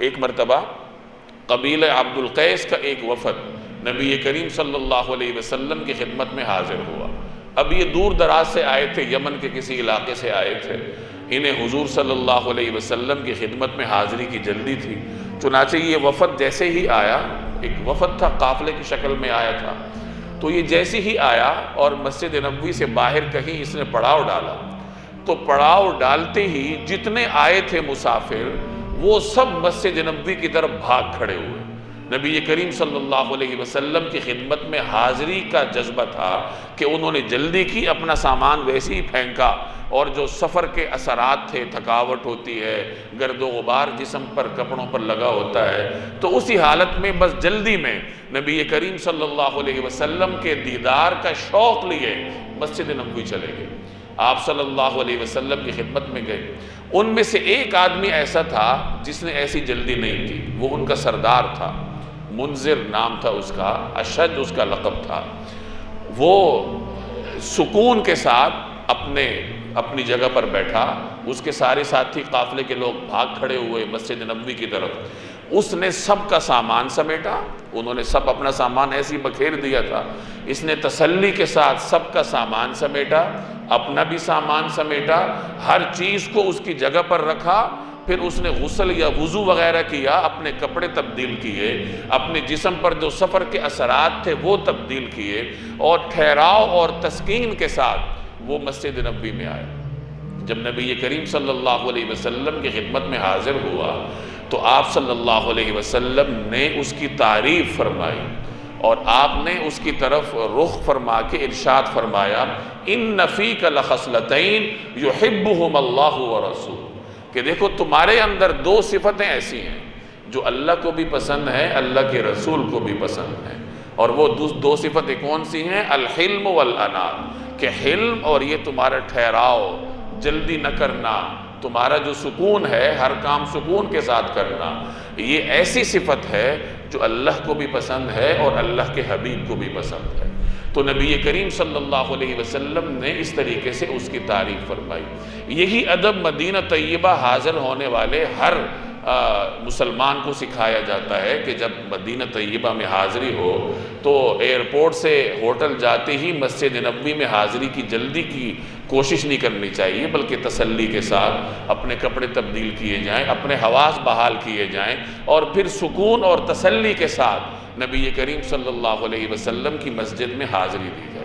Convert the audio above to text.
ایک مرتبہ قبیلہ عبد القیس کا ایک وفد نبی کریم صلی اللہ علیہ وسلم کی خدمت میں حاضر ہوا۔ اب یہ دور دراز سے آئے تھے، یمن کے کسی علاقے سے آئے تھے، انہیں حضور صلی اللہ علیہ وسلم کی خدمت میں حاضری کی جلدی تھی۔ چنانچہ یہ وفد جیسے ہی آیا، ایک وفد تھا، قافلے کی شکل میں آیا تھا، تو یہ جیسے ہی آیا اور مسجد نبوی سے باہر کہیں اس نے پڑاؤ ڈالا، تو پڑاؤ ڈالتے ہی جتنے آئے تھے مسافر وہ سب مسجد نبوی کی طرف بھاگ کھڑے ہوئے۔ نبی کریم صلی اللہ علیہ وسلم کی خدمت میں حاضری کا جذبہ تھا کہ انہوں نے جلدی کی، اپنا سامان ویسے ہی پھینکا، اور جو سفر کے اثرات تھے، تھکاوٹ ہوتی ہے، گرد و غبار جسم پر کپڑوں پر لگا ہوتا ہے، تو اسی حالت میں بس جلدی میں نبی کریم صلی اللہ علیہ وسلم کے دیدار کا شوق لیے مسجد نبوی چلے گئے۔ آپ صلی اللہ علیہ وسلم کی خدمت میں گئے۔ ان میں سے ایک آدمی ایسا تھا جس نے ایسی جلدی نہیں کی، وہ ان کا سردار تھا، منذر نام تھا اس کا، اشد اس کا لقب تھا۔ وہ سکون کے ساتھ اپنی جگہ پر بیٹھا، اس کے سارے ساتھی قافلے کے لوگ بھاگ کھڑے ہوئے مسجد نبوی کی طرف۔ اس نے سب کا سامان سمیٹا، انہوں نے سب اپنا سامان ایسی بکھیر دیا تھا، اس نے تسلی کے ساتھ سب کا سامان سمیٹا، اپنا بھی سامان سمیٹا، ہر چیز کو اس کی جگہ پر رکھا، پھر اس نے غسل یا وضو وغیرہ کیا، اپنے کپڑے تبدیل کیے، اپنے جسم پر جو سفر کے اثرات تھے وہ تبدیل کیے، اور ٹھہراؤ اور تسکین کے ساتھ وہ مسجد نبوی میں آئے۔ جب نبی کریم صلی اللہ علیہ وسلم کی خدمت میں حاضر ہوا تو آپ صلی اللہ علیہ وسلم نے اس کی تعریف فرمائی، اور آپ نے اس کی طرف رخ فرما کے ارشاد فرمایا، ان فیک لخصلتین یحبہم اللہ ورسولہ، کہ دیکھو تمہارے اندر دو صفتیں ایسی ہیں جو اللہ کو بھی پسند ہے، اللہ کے رسول کو بھی پسند ہے، اور وہ دو صفتیں کون سی ہیں؟ الحلم والانات، کہ حلم اور یہ تمہارا ٹھہراؤ، جلدی نہ کرنا، تمہارا جو سکون ہے، ہر کام سکون کے ساتھ کرنا، یہ ایسی صفت ہے جو اللہ کو بھی پسند ہے اور اللہ کے حبیب کو بھی پسند ہے۔ تو نبی کریم صلی اللہ علیہ وسلم نے اس طریقے سے اس کی تعریف فرمائی۔ یہی ادب مدینہ طیبہ حاضر ہونے والے ہر مسلمان کو سکھایا جاتا ہے کہ جب مدینہ طیبہ میں حاضری ہو تو ایئرپورٹ سے ہوٹل جاتے ہی مسجد نبوی میں حاضری کی جلدی کی کوشش نہیں کرنی چاہیے، بلکہ تسلی کے ساتھ اپنے کپڑے تبدیل کیے جائیں، اپنے حواس بحال کیے جائیں، اور پھر سکون اور تسلی کے ساتھ نبی کریم صلی اللہ علیہ وسلم کی مسجد میں حاضری دی۔